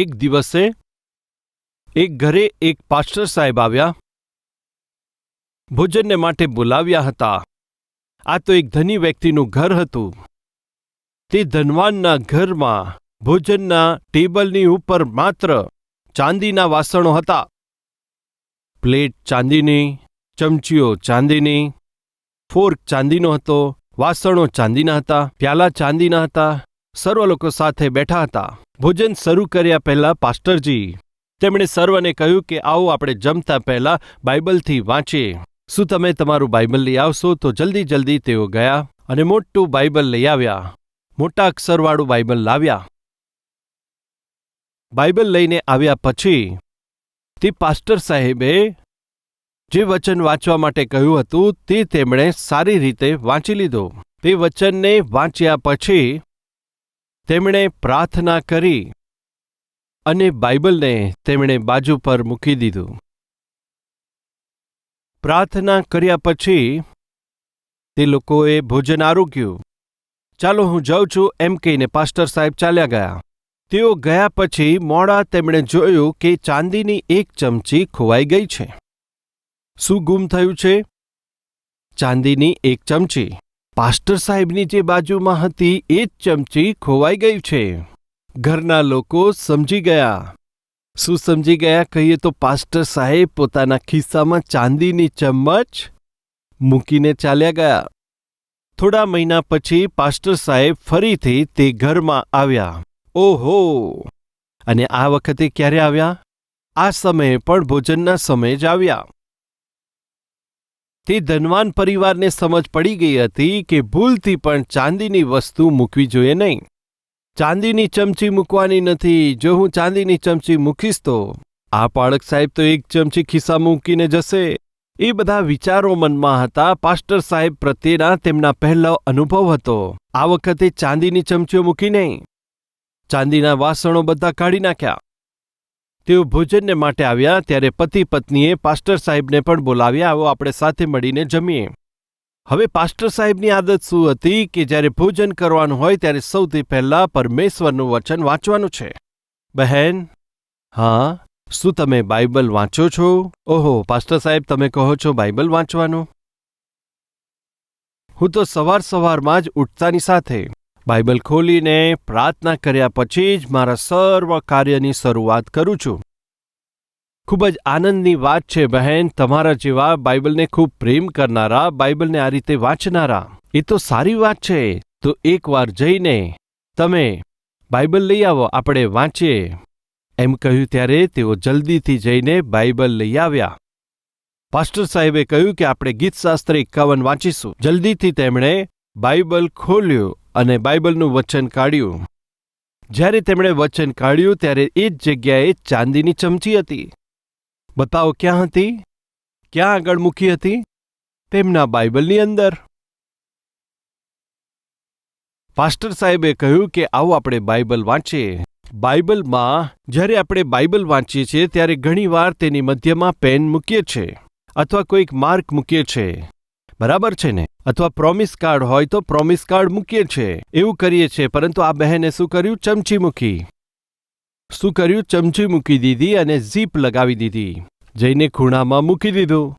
એક દિવસે એક ઘરે એક પાસ્ટર સાહેબ આવ્યા. ભોજનને માટે બોલાવ્યા હતા. આ તો એક ધની વ્યક્તિનું ઘર હતું. તે ધનવાનના ઘરમાં ભોજનના ટેબલની ઉપર માત્ર ચાંદીના વાસણો હતા. પ્લેટ ચાંદીની, ચમચીઓ ચાંદીની, ફોર્ક ચાંદીનો હતો, વાસણો ચાંદીના હતા, પ્યાલા ચાંદીના હતા. સર્વ લોકો સાથે બેઠા હતા. ભોજન શરૂ કર્યા પહેલા પાસ્ટરજી તેમણે સર્વને કહ્યું કે આવો આપણે જમતા પહેલા બાઇબલથી વાંચીએ. શું તમે તમારું બાઇબલ લઈ આવશો? તો જલ્દી જલ્દી તેઓ ગયા અને મોટું બાઇબલ લઈ આવ્યા. મોટા અક્ષરવાળું બાઇબલ લાવ્યા. બાઇબલ લઈને આવ્યા પછી તે પાસ્ટર સાહેબે જે વચન વાંચવા માટે કહ્યું હતું તે તેમણે સારી રીતે વાંચી લીધું. તે વચનને વાંચ્યા પછી તેમણે પ્રાર્થના કરી અને બાઇબલને તેમણે બાજુ પર મૂકી દીધું. પ્રાર્થના કર્યા પછી તે લોકોએ ભોજન આરોગ્યું. ચાલો હું જાઉં છું એમ કહીને પાસ્ટર સાહેબ ચાલ્યા ગયા. તેઓ ગયા પછી મોડા તેમણે જોયું કે ચાંદીની એક ચમચી ખોવાઈ ગઈ છે. શું ગુમ થયું છે? ચાંદીની એક ચમચી. પાસ્ટર સાહેબની જે બાજુમાં હતી એ જ ચમચી ખોવાઈ ગઈ છે. ઘરના લોકો સમજી ગયા. શું સમજી ગયા? કહીએ તો પાસ્ટર સાહેબ પોતાના ખિસ્સામાં ચાંદીની ચમચ મૂકીને ચાલ્યા ગયા. થોડા મહિના પછી પાસ્ટર સાહેબ ફરીથી તે ઘરમાં આવ્યા. ઓહો! અને આ વખતે ક્યારે આવ્યા? આ સમયે પણ ભોજનના સમયે જ આવ્યા. તે ધનવાન પરિવારને સમજ પડી ગઈ હતી કે ભૂલથી પણ ચાંદીની વસ્તુ મૂકવી જોઈએ નહીં. ચાંદીની ચમચી મૂકવાની નથી. જો હું ચાંદીની ચમચી મૂકીશ તો આ પાળક સાહેબ તો એક ચમચી ખિસ્સા મૂકીને જશે. એ બધા વિચારો મનમાં હતા. પાસ્ટર સાહેબ પ્રત્યેના તેમના પહેલો અનુભવ હતો. આ વખતે ચાંદીની ચમચીઓ મૂકી નહીં. ચાંદીના વાસણો બધા કાઢી નાખ્યા. તેઓ ભોજનને માટે આવ્યા ત્યારે પતિ પત્નીએ પાસ્ટર સાહેબને પણ બોલાવ્યા. આવો આપણે સાથે મળીને જમીએ. હવે પાસ્ટર સાહેબની આદત શું હતી કે જ્યારે ભોજન કરવાનું હોય ત્યારે સૌથી પહેલા પરમેશ્વરનું વચન વાંચવાનું છે. બહેન, હા, શું તમે બાઇબલ વાંચો છો? ઓહો, પાસ્ટર સાહેબ તમે કહો છો બાઇબલ વાંચવાનું? હું તો સવારમાં જ ઉઠતાની સાથે બાઇબલ ખોલીને પ્રાર્થના કર્યા પછી જ મારા સર્વ કાર્યની શરૂઆત કરું છું. ખૂબ જ આનંદની વાત છે બહેન, તમારા જેવા બાઇબલને ખૂબ પ્રેમ કરનારા, બાઇબલને આ રીતે વાંચનારા. એ તો સારી વાત છે. તો એકવાર જઈને તમે બાઇબલ લઈ આવો, આપણે વાંચીએ. એમ કહ્યું ત્યારે તેઓ જલ્દીથી જઈને બાઇબલ લઈ આવ્યા. પાસ્ટર સાહેબે કહ્યું કે આપણે ગીતશાસ્ત્ર 51 વાંચીશું. જલ્દીથી તેમણે બાઇબલ ખોલ્યું અને બાઇબલનું વચન કાઢ્યું. જ્યારે તેમણે વચન કાઢ્યું ત્યારે એ જ જગ્યાએ ચાંદીની ચમચી હતી. બતાવો ક્યાં હતી? ક્યાં આગળ મૂકી હતી? તેમના બાઇબલની અંદર. પાસ્ટર સાહેબે કહ્યું કે આવો આપણે બાઇબલ વાંચીએ. બાઇબલમાં જ્યારે આપણે બાઇબલ વાંચીએ છીએ ત્યારે ઘણીવાર તેની મધ્યમાં પેન મૂકીએ છીએ અથવા કોઈક માર્ક મૂકીએ છીએ. બરાબર છે ને? અથવા પ્રોમિસ કાર્ડ હોય તો પ્રોમિસ કાર્ડ મૂકીએ છીએ. એવું કરીએ છીએ. પરંતુ આ બહેને શું કર્યું? ચમચી મૂકી. શું કર્યું? ચમચી મૂકી દીધી અને ઝીપ લગાવી દીધી. જઈને ખૂણામાં મૂકી દીધું.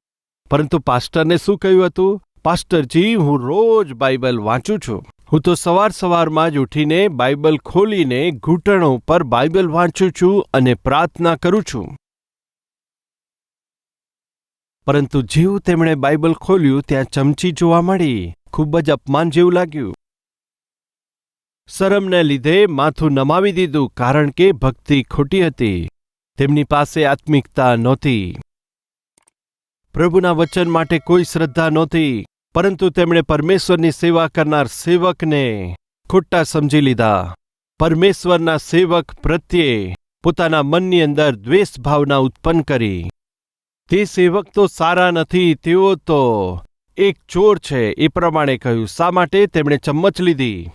પરંતુ પાસ્ટરને શું કહ્યું હતું? પાસ્ટરજી, હું રોજ બાઇબલ વાંચું છું. હું તો સવારમાં જ ઉઠીને બાઇબલ ખોલીને ઘૂંટણો પર બાઇબલ વાંચું છું અને પ્રાર્થના કરું છું. પરંતુ જેવું તેમણે બાઇબલ ખોલ્યું ત્યાં ચમચી જોવા મળી. ખૂબ જ અપમાન જેવું લાગ્યું. શરમને લીધે માથું નમાવી દીધું, કારણ કે ભક્તિ ખોટી હતી. તેમની પાસે આત્મિકતા નહોતી. પ્રભુના વચન માટે કોઈ શ્રદ્ધા નહોતી. પરંતુ તેમણે પરમેશ્વરની સેવા કરનાર સેવકને ખોટા સમજી લીધા. પરમેશ્વરના સેવક પ્રત્યે પોતાના મનની અંદર દ્વેષ ભાવના ઉત્પન્ન કરી. તે સેવક તો સારા નથી, તેઓ તો એક ચોર છે, એ પ્રમાણે કહ્યું. શા માટે? તેમણે ચમ્મચ લીધી.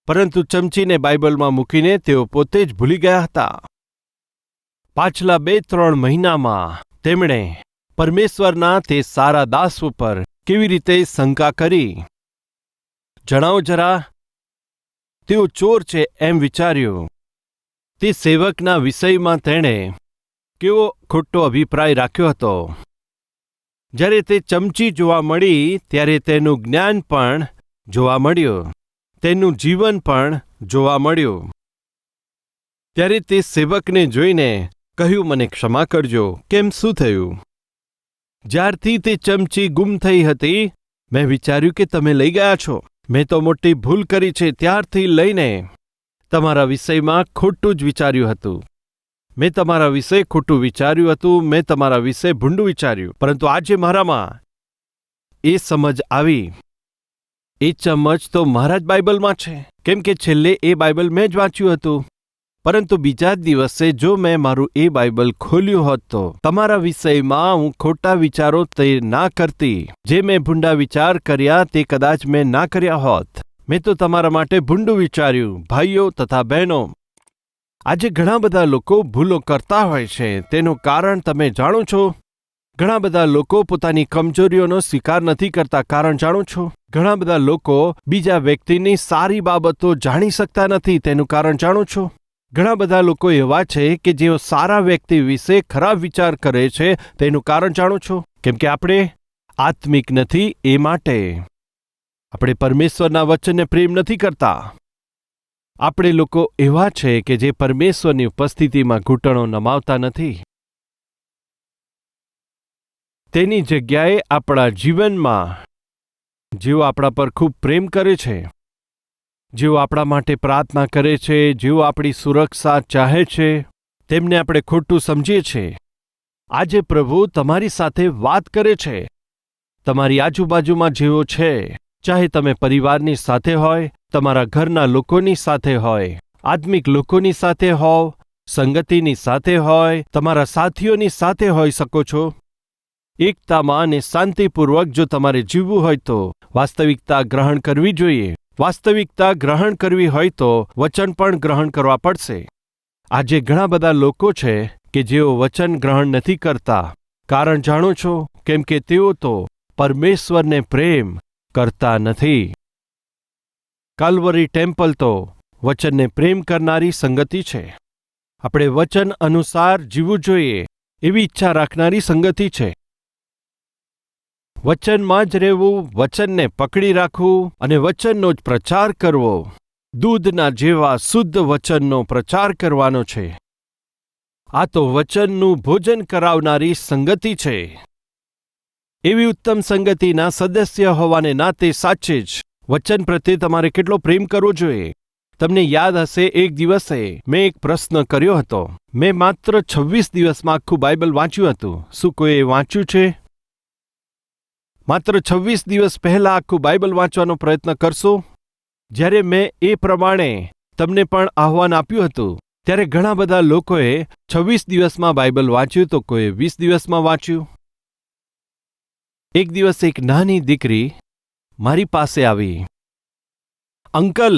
પરંતુ ચમચીને બાઇબલમાં મૂકીને તેઓ પોતે જ ભૂલી ગયા હતા. પાછલા 2-3 મહિનામાં તેમણે પરમેશ્વરના તે સારા દાસ ઉપર કેવી રીતે શંકા કરી? જણાવો જરા. તેઓ ચોર છે એમ વિચાર્યું. તે સેવકના વિષયમાં તેણે કેવો ખોટો અભિપ્રાય રાખ્યો હતો. જ્યારે તે ચમચી જોવા મળી ત્યારે તેનું જ્ઞાન પણ જોવા મળ્યું, તેનું જીવન પણ જોવા મળ્યું. ત્યારે તે સેવકને જોઈને કહ્યું, મને ક્ષમા કરજો. કેમ, શું થયું? જ્યારથી તે ચમચી ગુમ થઈ હતી, મેં વિચાર્યું કે તમે લઈ ગયા છો. મેં તો મોટી ભૂલ કરી છે. ત્યારથી લઈને તમારા વિષયમાં ખોટું જ વિચાર્યું હતું. મેં તમારા વિશે ખોટું વિચાર્યું હતું. મેં તમારા વિશે ભૂંડું વિચાર્યું. પરંતુ આજે મારામાં એ સમજ આવી. એ સમજ તો મારા જ બાઇબલમાં છે, કેમ કે છેલ્લે એ બાઇબલ મેં જ વાંચ્યું હતું. પરંતુ બીજા જ દિવસે જો મેં મારું એ બાઇબલ ખોલ્યું હોત તો તમારા વિષયમાં હું ખોટા વિચારો તે ના કરતી. જે મેં ભૂંડા વિચાર કર્યા તે કદાચ મેં ના કર્યા હોત. મેં તો તમારા માટે ભૂંડું વિચાર્યું. ભાઈઓ તથા બહેનો, આજે ઘણા બધા લોકો ભૂલો કરતા હોય છે. તેનું કારણ તમે જાણો છો? ઘણા બધા લોકો પોતાની કમજોરીઓનો સ્વીકાર નથી કરતા. કારણ જાણો છો? ઘણા બધા લોકો બીજા વ્યક્તિની સારી બાબતો જાણી શકતા નથી. તેનું કારણ જાણો છો? ઘણા બધા લોકો એવા છે કે જેઓ સારા વ્યક્તિ વિશે ખરાબ વિચાર કરે છે. તેનું કારણ જાણો છો? કેમ કે આપણે આત્મિક નથી. એ માટે આપણે પરમેશ્વરના વચનને પ્રેમ નથી કરતા. આપણે લોકો એવા છે કે જે પરમેશ્વરની ઉપસ્થિતિમાં ઘૂંટણો નમાવતા નથી. તેની જગ્યાએ આપણા જીવનમાં જેઓ આપણા પર ખૂબ પ્રેમ કરે છે, જેઓ આપણા માટે પ્રાર્થના કરે છે, જેઓ આપણી સુરક્ષા ચાહે છે, તેમને આપણે ખોટું સમજીએ છીએ. આજે પ્રભુ તમારી સાથે વાત કરે છે. તમારી આજુબાજુમાં જેઓ છે, ચાહે તમે પરિવારની સાથે હોય, તમારા ઘરના લોકોની સાથે હોય, આત્મિક લોકોની સાથે હોવ, સંગતિની સાથે હોય, તમારા સાથીઓની સાથે હોઈ શકો છો. એકતામાં અને શાંતિપૂર્વક જો તમારે જીવવું હોય તો વાસ્તવિકતા ગ્રહણ કરવી જોઈએ. વાસ્તવિકતા ગ્રહણ કરવી હોય તો વચન પણ ગ્રહણ કરવા પડશે. આજે ઘણા બધા લોકો છે કે જેઓ વચન ગ્રહણ નથી કરતા. કારણ જાણો છો? કેમ કે તેઓ તો પરમેશ્વરને પ્રેમ કરતા નથી. કાલ્વરી ટેમ્પલ તો વચનને પ્રેમ કરનારી સંગતિ છે. આપણે વચન અનુસાર જીવવું જોઈએ એવી ઈચ્છા રાખનારી સંગતિ છે. વચનમાં જ રહેવું, વચનને પકડી રાખવું અને વચનનો જ પ્રચાર કરવો. દૂધના જેવા શુદ્ધ વચનનો પ્રચાર કરવાનો છે. આ તો વચનનું ભોજન કરાવનારી સંગતિ છે. એવી ઉત્તમ સંગતિના સદસ્ય હોવાને નાતે સાચે જ વચન પ્રત્યે તમારે કેટલો પ્રેમ કરવો જોઈએ. તમને યાદ હશે, એક દિવસે મેં એક પ્રશ્ન કર્યો હતો. મેં માત્ર 26 દિવસમાં આખું બાઇબલ વાંચ્યું હતું. શું કોઈએ વાંચ્યું છે? માત્ર 26 દિવસ પહેલા આખું બાઇબલ વાંચવાનો પ્રયત્ન કરશો? જ્યારે મેં એ પ્રમાણે તમને પણ આહ્વાન આપ્યું હતું, ત્યારે ઘણા બધા લોકોએ 26 દિવસમાં બાઇબલ વાંચ્યું તો કોઈએ 20 દિવસમાં વાંચ્યું. એક દિવસ એક નાની દીકરી મારી પાસે આવી. અંકલ,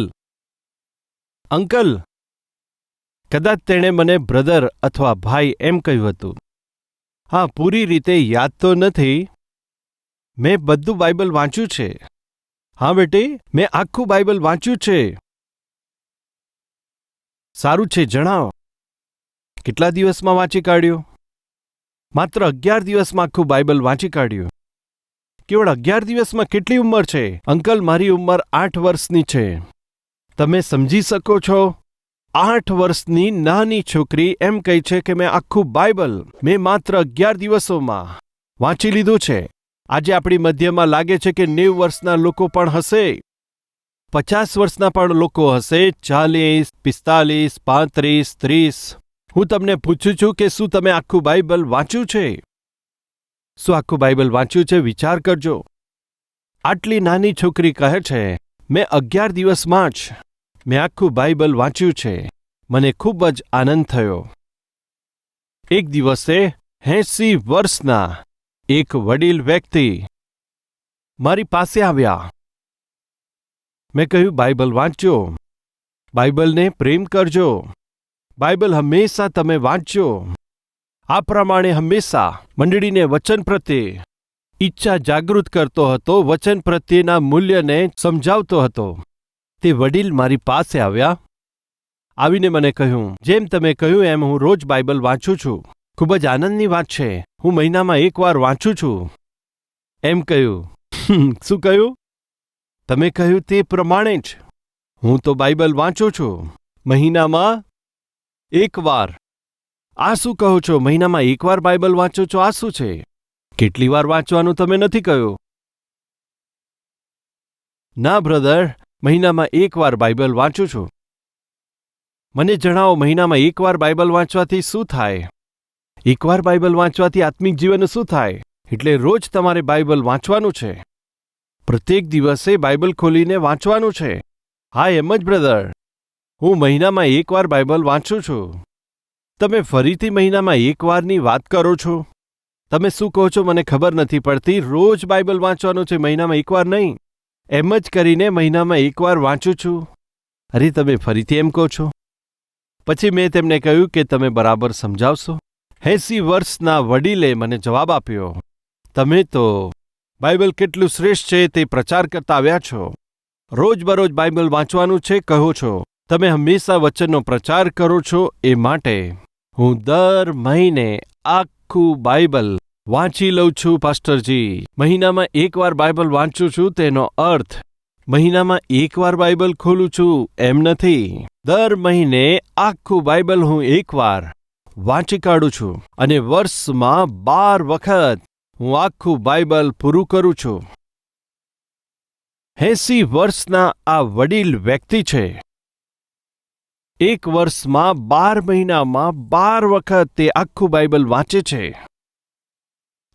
કદાચ તેણે મને બ્રધર અથવા ભાઈ એમ કહ્યું હતું. હા, પૂરી રીતે યાદ તો નથી. મેં બધું બાઇબલ વાંચ્યું છે. હા બેટી, મેં આખું બાઇબલ વાંચ્યું છે. સારું છે, જણાવો. કેટલા દિવસમાં વાંચી કાઢ્યું? માત્ર 11 દિવસમાં આખું બાઇબલ વાંચી કાઢ્યું. કેવળ 11 દિવસમાં? કેટલી ઉંમર છે? અંકલ, મારી ઉંમર 8 વર્ષની છે. તમે સમજી શકો છો? 8 વર્ષની નાની છોકરી એમ કહે છે કે મેં આખું બાઇબલ મેં માત્ર 11 દિવસોમાં વાંચી લીધું છે. આજે આપણી મધ્યમાં લાગે છે કે 90 વર્ષના લોકો પણ હશે, 50 વર્ષના પણ લોકો હશે, 40, 45, 35, 30. હું તમને પૂછું છું કે શું તમે આખું બાઇબલ વાંચ્યું છે? શું આખું બાઇબલ વાંચ્યું છે? વિચાર કરજો. આટલી નાની છોકરી કહે છે, મેં 11 દિવસમાં જ મેં આખું બાઇબલ વાંચ્યું છે. મને ખૂબ જ આનંદ થયો. એક દિવસે 80 વર્ષના એક વડીલ વ્યક્તિ મારી પાસે આવ્યા. મેં કહ્યું, બાઇબલ વાંચજો, બાઇબલને પ્રેમ કરજો, બાઇબલ હંમેશા તમે વાંચજો. આ પ્રમાણે હંમેશા મંડળીને વચન પ્રત્યે ઈચ્છા જાગૃત કરતો હતો, વચન પ્રત્યેના મૂલ્યને સમજાવતો હતો. તે વડીલ મારી પાસે આવ્યા. આવીને મને કહ્યું, જેમ તમે કહ્યું એમ હું રોજ બાઇબલ વાંચું છું. ખૂબ જ આનંદની વાત છે. હું મહિનામાં એકવાર વાંચું છું. એમ કહ્યું. શું કહ્યું? તમે કહ્યું તે પ્રમાણે જ. હું તો બાઇબલ વાંચું છું મહિનામાં એકવાર. આ શું કહો છો? મહિનામાં એકવાર બાઇબલ વાંચો છો? આ શું છે? કેટલી વાર વાંચવાનું તમે નથી કહ્યું. ના બ્રધર, મહિનામાં એકવાર બાઇબલ વાંચું છું. મને જણાવો, મહિનામાં એકવાર બાઇબલ વાંચવાથી શું થાય? એકવાર બાઇબલ વાંચવાથી આત્મિક જીવન શું થાય? એટલે રોજ તમારે બાઇબલ વાંચવાનું છે. પ્રત્યેક દિવસે બાઇબલ ખોલીને વાંચવાનું છે. હા, એમ જ બ્રધર. હું મહિનામાં એકવાર બાઇબલ વાંચું છું. તમે ફરીથી મહિનામાં એકવારની વાત કરો છો. તમે શું કહો છો મને ખબર નથી પડતી. રોજ બાઇબલ વાંચવાનું છે, મહિનામાં એકવાર નહીં. એમ જ કરીને મહિનામાં એકવાર વાંચું છું. અરે, તમે ફરીથી એમ કહો છો. પછી મેં તેમને કહ્યું કે તમે બરાબર સમજાવશો. 80 વર્ષના વડીલે મને જવાબ આપ્યો, તમે તો બાઇબલ કેટલું શ્રેષ્ઠ છે તે પ્રચાર કરતા આવ્યા છો. રોજબરોજ બાઇબલ વાંચવાનું છે કહો છો. તમે હંમેશા વચનનો પ્રચાર કરો છો. એ માટે હું દર મહિને આખું બાઇબલ વાંચી લઉં છું પાસ્ટરજી. મહિનામાં એકવાર બાઇબલ વાંચું છું તેનો અર્થ મહિનામાં એકવાર બાઇબલ ખોલું છું એમ નથી. દર મહિને આખું બાઇબલ હું એકવાર વાંચી કાઢું છું અને વર્ષમાં 12 વખત હું આખું બાઇબલ પૂરું કરું છું. 80 વર્ષના આ વડીલ વ્યક્તિ છે. એક વર્ષમાં 12 મહિનામાં 12 વખત તે આખું બાઇબલ વાંચે છે.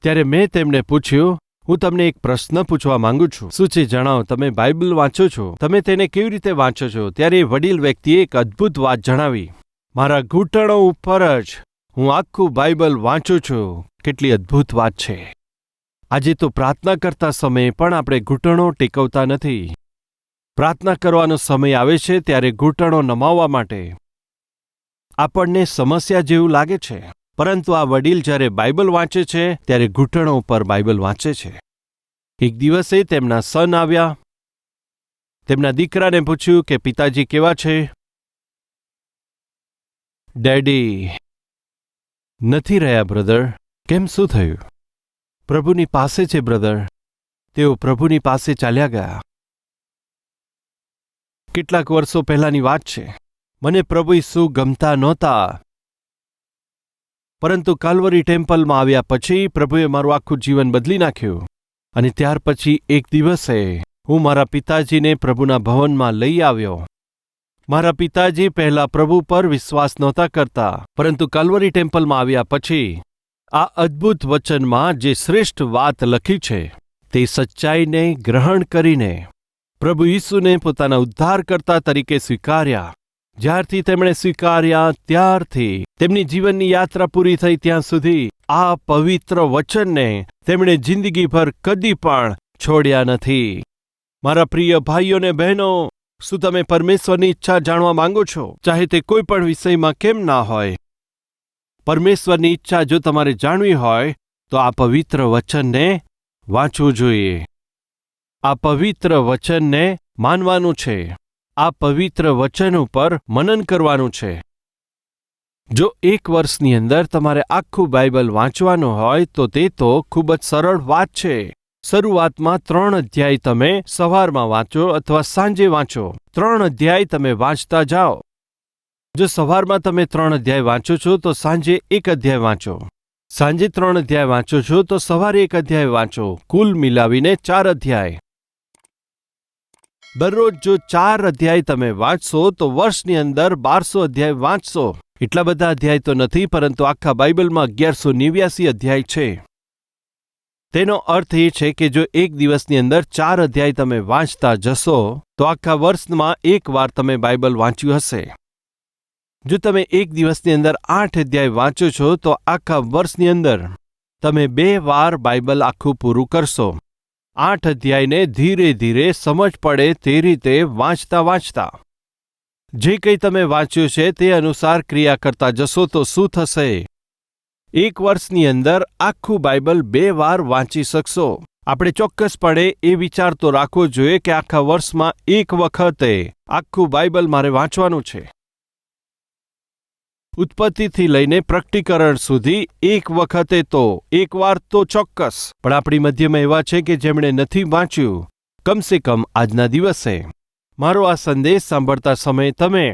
ત્યારે મેં તેમને પૂછ્યું, હું તમને એક પ્રશ્ન પૂછવા માંગુ છું. શું છે જણાવો. તમે બાઇબલ વાંચો છો, તમે તેને કેવી રીતે વાંચો છો? ત્યારે એ વડીલ વ્યક્તિએ એક અદ્ભુત વાત જણાવી. મારા ઘૂંટણો ઉપર જ હું આખું બાઇબલ વાંચું છું. કેટલી અદ્ભુત વાત છે. આજે તો પ્રાર્થના કરતા સમયે પણ આપણે ઘૂંટણો ટેકવતા નથી. પ્રાર્થના કરવાનો સમય આવે છે ત્યારે ઘૂંટણો નમાવવા માટે આપણને સમસ્યા જેવું લાગે છે. પરંતુ આ વડીલ જ્યારે બાઇબલ વાંચે છે ત્યારે ઘૂંટણો ઉપર બાઇબલ વાંચે છે. એક દિવસે તેમના સન આવ્યા. તેમના દીકરાને પૂછ્યું કે પિતાજી કેવા છે? ડેડી નથી રહ્યા બ્રધર. કેમ, શું થયું? પ્રભુની પાસે છે બ્રધર. તેઓ પ્રભુની પાસે ચાલ્યા ગયા. કેટલાક વર્ષો પહેલાની વાત છે. મને પ્રભુ ઈસુ ગમતા નહોતા, પરંતુ કાલ્વરી ટેમ્પલમાં આવ્યા પછી પ્રભુએ મારું આખું જીવન બદલી નાખ્યું. અને ત્યાર પછી એક દિવસે હું મારા પિતાજીને પ્રભુના ભવનમાં લઈ આવ્યો. મારા પિતાજી પહેલા પ્રભુ પર વિશ્વાસ નહોતા કરતા, પરંતુ કાલ્વરી ટેમ્પલમાં આવ્યા પછી આ અદ્ભુત વચનમાં જે શ્રેષ્ઠ વાત લખી છે તે સચ્ચાઈને ગ્રહણ કરીને પ્રભુ ઈસુને પોતાના ઉદ્ધારકર્તા તરીકે સ્વીકાર્યા. જ્યારથી તેમણે સ્વીકાર્યા ત્યારથી તેમની જીવનની યાત્રા પૂરી થઈ ત્યાં સુધી આ પવિત્ર વચનને તેમણે જિંદગીભર કદી પણ છોડ્યા નથી. મારા પ્રિય ભાઈઓ અને બહેનો, શું તમે પરમેશ્વરની ઈચ્છા જાણવા માંગો છો? ચાહે તે કોઈ પણ વિષયમાં કેમ ના હોય. પરમેશ્વરની ઈચ્છા જો તમારે જાણવી હોય તો આ પવિત્ર વચનને વાંચવું જોઈએ. આ પવિત્ર વચનને માનવાનું છે. આ પવિત્ર વચન ઉપર મનન કરવાનું છે. જો એક વર્ષની અંદર તમારે આખું બાઇબલ વાંચવાનું હોય તો તે તો ખૂબ જ સરળ વાત છે. શરૂઆતમાં 3 અધ્યાય તમે સવારમાં વાંચો અથવા સાંજે વાંચો. 3 અધ્યાય તમે વાંચતા જાઓ. જો સવારમાં તમે 3 અધ્યાય વાંચો છો તો સાંજે 1 અધ્યાય વાંચો. સાંજે 3 અધ્યાય વાંચો છો તો સવારે 1 અધ્યાય વાંચો. કુલ મિલાવીને 4 અધ્યાય. દરરોજ જો 4 અધ્યાય તમે વાંચશો તો વર્ષની અંદર 1200 અધ્યાય વાંચશો. એટલા બધા અધ્યાય તો નથી, પરંતુ આખા બાઇબલમાં 1189 અધ્યાય છે. તેનો અર્થ એ છે કે જો એક દિવસની અંદર 4 અધ્યાય તમે વાંચતા જશો તો આખા વર્ષમાં એક વાર તમે બાઇબલ વાંચ્યું હશે. જો તમે એક દિવસની અંદર 8 અધ્યાય વાંચો છો તો આખા વર્ષની અંદર તમે 2 વાર બાઇબલ આખું પૂરું કરશો. 8 અધ્યાયને ધીરે ધીરે સમજ પડે તે રીતે વાંચતા જે કંઈ તમે વાંચ્યું છે તે અનુસાર ક્રિયા કરતા જશો તો શું થશે? એક વર્ષની અંદર આખું બાઇબલ 2 વાર વાંચી શકશો. આપણે ચોક્કસપણે એ વિચાર તો રાખવો જોઈએ કે આખા વર્ષમાં એક વખતે આખું બાઇબલ મારે વાંચવાનું છે. ઉત્પત્તિથી લઈને પ્રકટીકરણ સુધી એક વખતે તો, એકવાર તો ચોક્કસ. પણ આપણી મધ્યમાં એવા છે કે જેમણે નથી વાંચ્યું, કમસે કમ આજના દિવસે. મારો આ સંદેશ સાંભળતા સમયે તમે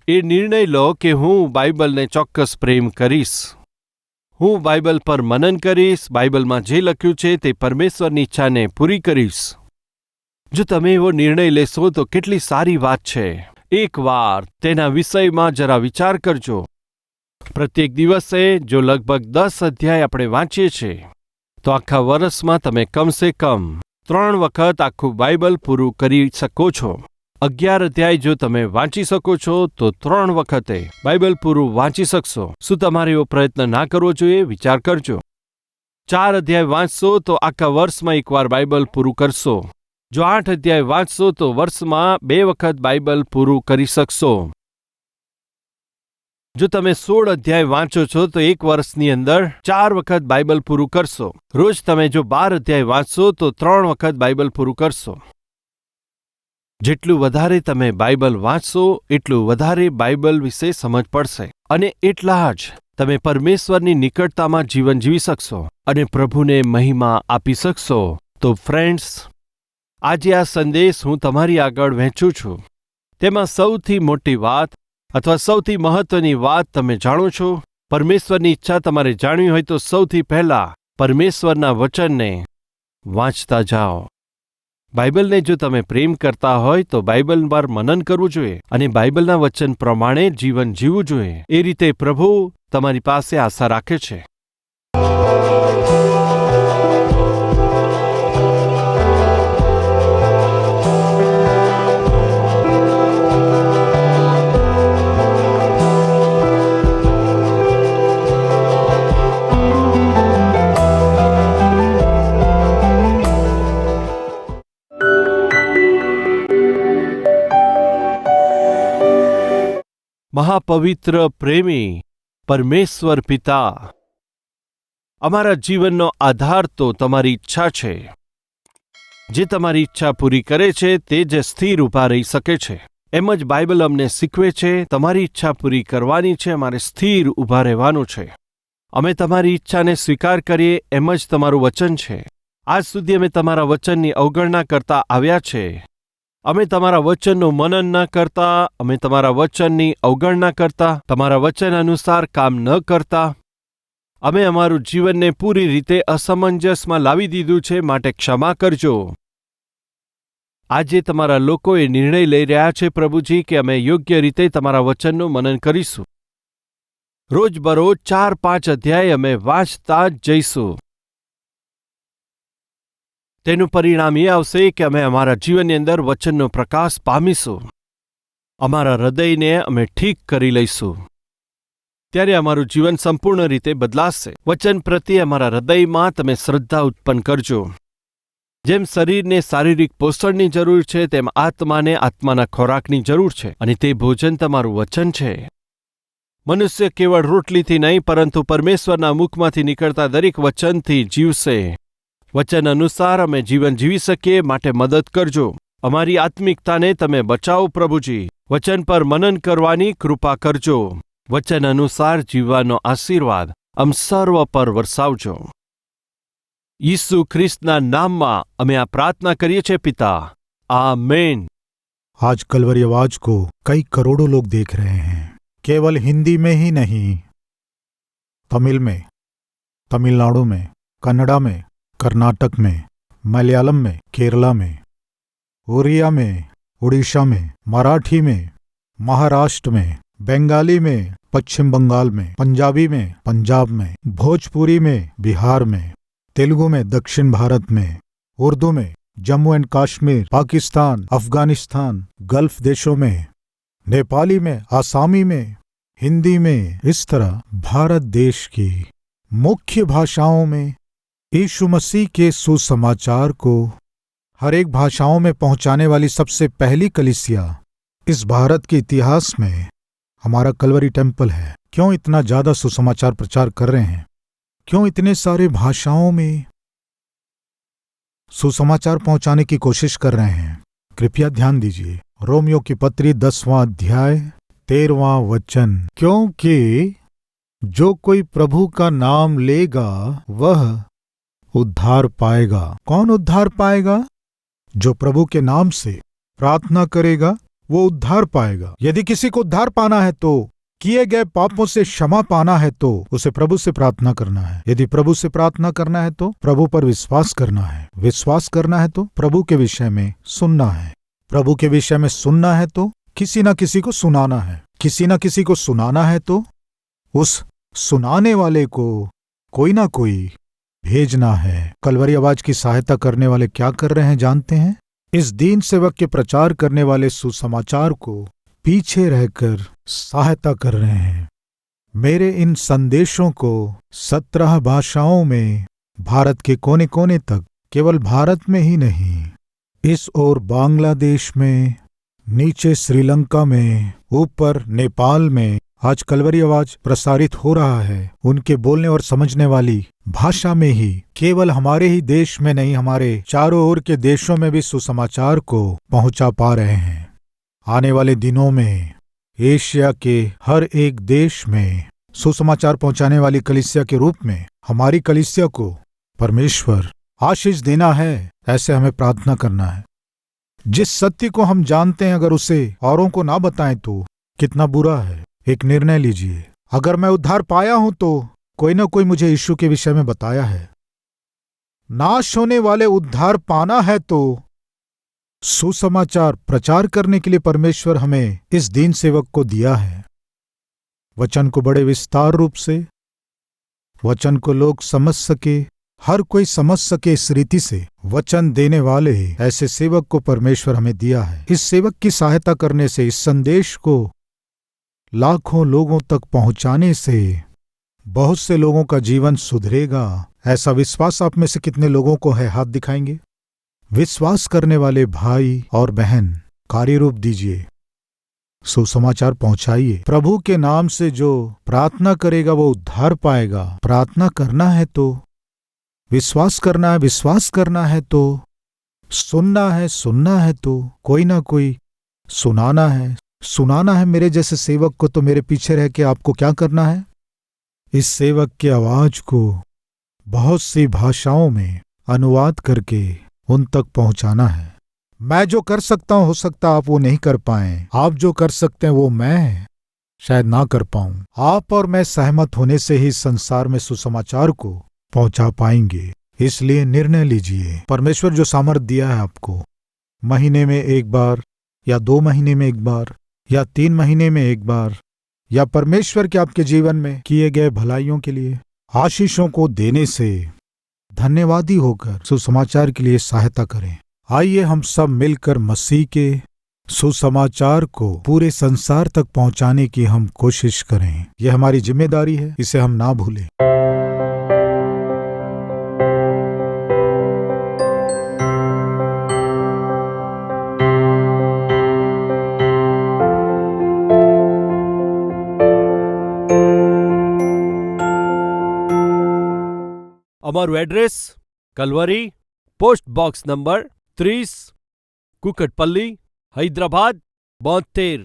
એ નિર્ણય લો કે હું બાઇબલને ચોક્કસ પ્રેમ કરીશ. હું બાઇબલ પર મનન કરીશ, બાઇબલમાં જે લખ્યું છે તે પરમેશ્વરની ઈચ્છાને પૂરી કરીશ. જો તમે એવો નિર્ણય લેશો તો કેટલી સારી વાત છે. એકવાર તેના વિષયમાં જરા વિચાર કરજો. પ્રત્યેક દિવસે જો લગભગ 10 અધ્યાય આપણે વાંચીએ છીએ તો આખા વર્ષમાં તમે કમસે કમ 3 વખત આખું બાઇબલ પૂરું કરી શકો છો. 11 અધ્યાય જો તમે વાંચી શકો છો તો 3 વખતે બાઇબલ પૂરું વાંચી શકશો. શું તમારે એવો પ્રયત્ન ના કરવો જોઈએ? વિચાર કરજો. 4 અધ્યાય વાંચશો તો આખા વર્ષમાં એકવાર બાઇબલ પૂરું કરશો. જો 8 અધ્યાય વાંચશો તો વર્ષમાં 2 વખત બાઇબલ પૂરું કરી શકશો. જો તમે 16 અધ્યાય વાંચો છો તો એક વર્ષની અંદર 4 વખત બાઇબલ પૂરું કરશો. રોજ તમે જો 12 અધ્યાય વાંચશો તો 3 વખત બાઇબલ પૂરું કરશો. જેટલું વધારે તમે બાઇબલ વાંચશો એટલું વધારે બાઇબલ વિશે સમજ પડશે અને એટલા જ તમે પરમેશ્વરની નિકટતામાં જીવન જીવી શકશો અને પ્રભુને મહિમા આપી શકશો. તો ફ્રેન્ડ્સ, આજે આ સંદેશ હું તમારી આગળ વહેંચું છું. તેમાં સૌથી મોટી વાત અથવા સૌથી મહત્વની વાત તમે જાણો છો. પરમેશ્વરની ઈચ્છા તમારે જાણવી હોય તો સૌથી પહેલા પરમેશ્વરના વચનને વાંચતા જાઓ. બાઇબલને જો તમે પ્રેમ કરતા હોય તો બાઇબલ પર મનન કરવું જોઈએ અને બાઇબલના વચન પ્રમાણે જીવન જીવવું જોઈએ. એ રીતે પ્રભુ તમારી પાસે આશા રાખે છે. મહાપવિત્ર પ્રેમી પરમેશ્વર પિતા, અમારા જીવનનો આધાર તો તમારી ઈચ્છા છે. જે તમારી ઈચ્છા પૂરી કરે છે તે જ સ્થિર ઊભા રહી શકે છે. એમ જ બાઇબલ અમને શીખવે છે તમારી ઈચ્છા પૂરી કરવાની છે, અમારે સ્થિર ઊભા રહેવાનું છે. અમે તમારી ઈચ્છાને સ્વીકાર કરીએ એમ જ તમારું વચન છે. આજ સુધી અમે તમારા વચનની અવગણના કરતા આવ્યા છે. અમે તમારા વચનનું મનન ન કરતા, અમે તમારા વચનની અવગણના કરતા, તમારા વચન અનુસાર કામ ન કરતા. અમે અમારું જીવનને પૂરી રીતે અસમંજસમાં લાવી દીધું છે, માટે ક્ષમા કરજો. આજે તમારા લોકો એ નિર્ણય લઈ રહ્યા છે પ્રભુજી કે અમે યોગ્ય રીતે તમારા વચનનું મનન કરીશું. રોજબરોજ 4-5 અધ્યાય અમે વાંચતા જ જઈશું. તેનું પરિણામ એ આવશે કે અમે અમારા જીવનની અંદર વચનનો પ્રકાશ પામીશું. અમારા હૃદયને અમે ઠીક કરી લઈશું. ત્યારે અમારું જીવન સંપૂર્ણ રીતે બદલાશે. વચન પ્રત્યે અમારા હૃદયમાં તમે શ્રદ્ધા ઉત્પન્ન કરજો. જેમ શરીરને શારીરિક પોષણની જરૂર છે તેમ આત્માને આત્માના ખોરાકની જરૂર છે અને તે ભોજન તમારું વચન છે. મનુષ્ય કેવળ રોટલીથી નહીં પરંતુ પરમેશ્વરના મુખમાંથી નીકળતા દરેક વચનથી જીવશે. વચન અનુસાર અમે જીવન જીવી શકીએ માટે મદદ કરજો. અમારી આત્મિકતાને તમે બચાવો પ્રભુજી. વચન પર મનન કરવાની કૃપા કરજો. વચન અનુસાર જીવવાનો આશીર્વાદ અમ સર્વ પર વરસાવજો. યીશુ ખ્રિસ્તના નામમાં અમે આ પ્રાર્થના કરીએ છીએ પિતા. आमीन। आज कलवरी आवाज को कई करोड़ों लोग देख रहे हैं, केवल हिंदी में ही नहीं, तमिल में, तमिलनाडु में, कन्नड़ा में, कर्नाटक में, मलयालम में, केरला में, ओरिया में, उड़ीसा में, मराठी में, महाराष्ट्र में, बंगाली में, पश्चिम बंगाल में, पंजाबी में, पंजाब में, भोजपुरी में, बिहार में, तेलुगु में, दक्षिण भारत में, उर्दू में, जम्मू एंड कश्मीर, पाकिस्तान, अफगानिस्तान, गल्फ देशों में, नेपाली में, आसामी में, हिंदी में, इस तरह भारत देश की मुख्य भाषाओं में यीशु मसीह के सुसमाचार को हर एक भाषाओं में पहुंचाने वाली सबसे पहली कलीसिया इस भारत के इतिहास में हमारा कलवरी टेम्पल है। क्यों इतना ज्यादा सुसमाचार प्रचार कर रहे हैं? क्यों इतने सारे भाषाओं में सुसमाचार पहुंचाने की कोशिश कर रहे हैं? कृपया ध्यान दीजिए। रोमियो की पत्री 10वां अध्याय 13वां वचन, क्योंकि जो कोई प्रभु का नाम लेगा वह उद्धार पाएगा। कौन उद्धार पाएगा? जो प्रभु के नाम से प्रार्थना करेगा वो उद्धार पाएगा। यदि किसी को उद्धार पाना है तो, किए गए पापों से क्षमा पाना है तो उसे प्रभु से प्रार्थना करना है। यदि प्रभु से प्रार्थना करना है तो प्रभु पर विश्वास करना है। विश्वास करना है तो प्रभु के विषय में सुनना है। प्रभु के विषय में सुनना है तो किसी न किसी को सुनाना है। किसी न किसी को सुनाना है तो उस सुनाने वाले को कोई ना कोई भेजना है। कलवरी आवाज की सहायता करने वाले क्या कर रहे हैं जानते हैं? इस दीन सेवक के प्रचार करने वाले सुसमाचार को पीछे रहकर सहायता कर रहे हैं। मेरे इन संदेशों को 17 भाषाओं में भारत के कोने कोने तक, केवल भारत में ही नहीं, इस ओर बांग्लादेश में, नीचे श्रीलंका में, ऊपर नेपाल में आज कलवरी आवाज प्रसारित हो रहा है। उनके बोलने और समझने वाली भाषा में ही, केवल हमारे ही देश में नहीं, हमारे चारों ओर के देशों में भी सुसमाचार को पहुंचा पा रहे हैं। आने वाले दिनों में एशिया के हर एक देश में सुसमाचार पहुंचाने वाली कलीसिया के रूप में हमारी कलीसिया को परमेश्वर आशीष देना है। ऐसे हमें प्रार्थना करना है। जिस सत्य को हम जानते हैं अगर उसे औरों को ना बताएं तो कितना बुरा है। एक निर्णय लीजिए, अगर मैं उद्धार पाया हूं तो कोई ना कोई मुझे यीशु के विषय में बताया है। नाश होने वाले उद्धार पाना है तो सुसमाचार प्रचार करने के लिए परमेश्वर हमें इस दीन सेवक को दिया है। वचन को बड़े विस्तार रूप से, वचन को लोग समझ सके, हर कोई समझ सके इस रीति से वचन देने वाले ऐसे सेवक को परमेश्वर हमें दिया है। इस सेवक की सहायता करने से, इस संदेश को लाखों लोगों तक पहुंचाने से बहुत से लोगों का जीवन सुधरेगा। ऐसा विश्वास आप में से कितने लोगों को है? हाथ दिखाएंगे। विश्वास करने वाले भाई और बहन कार्य रूप दीजिए, सुसमाचार पहुंचाइए। प्रभु के नाम से जो प्रार्थना करेगा वो उद्धार पाएगा। प्रार्थना करना है तो विश्वास करना है, विश्वास करना है तो सुनना है, सुनना है तो कोई ना कोई सुनाना है, सुनाना है। मेरे जैसे सेवक को तो मेरे पीछे रह के आपको क्या करना है? इस सेवक की आवाज को बहुत सी भाषाओं में अनुवाद करके उन तक पहुंचाना है। मैं जो कर सकता हूं, हो सकता आप वो नहीं कर पाएं। आप जो कर सकते हैं वो मैं शायद ना कर पाऊं। आप और मैं सहमत होने से ही संसार में सुसमाचार को पहुंचा पाएंगे। इसलिए निर्णय लीजिए। परमेश्वर जो सामर्थ्य दिया है आपको, महीने में एक बार या 2 महीने में एक बार या 3 महीने में एक बार, या परमेश्वर के आपके जीवन में किए गए भलाइयों के लिए आशीषों को देने से धन्यवादी होकर सुसमाचार के लिए सहायता करें। आइए हम सब मिलकर मसीह के सुसमाचार को पूरे संसार तक पहुंचाने की हम कोशिश करें। यह हमारी जिम्मेदारी है, इसे हम ना भूलें। અમારું address Calvary, post box number 30, Kukatpally, Hyderabad 72,